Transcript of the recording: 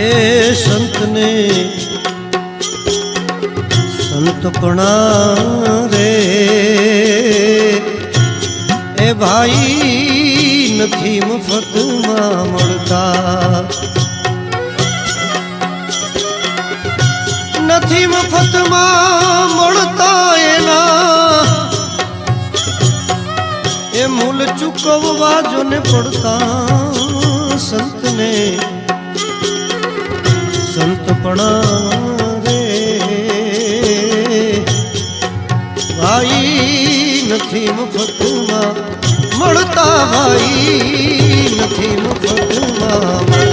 संत ने संतपणा रे ए भाई नथी मफत में मळता नथी मफत में मळता एना ए मूल चुकववा जो ने पड़ता संत ने संतपणा रे भाई नथी मफत में मळता भाई नथी मफत में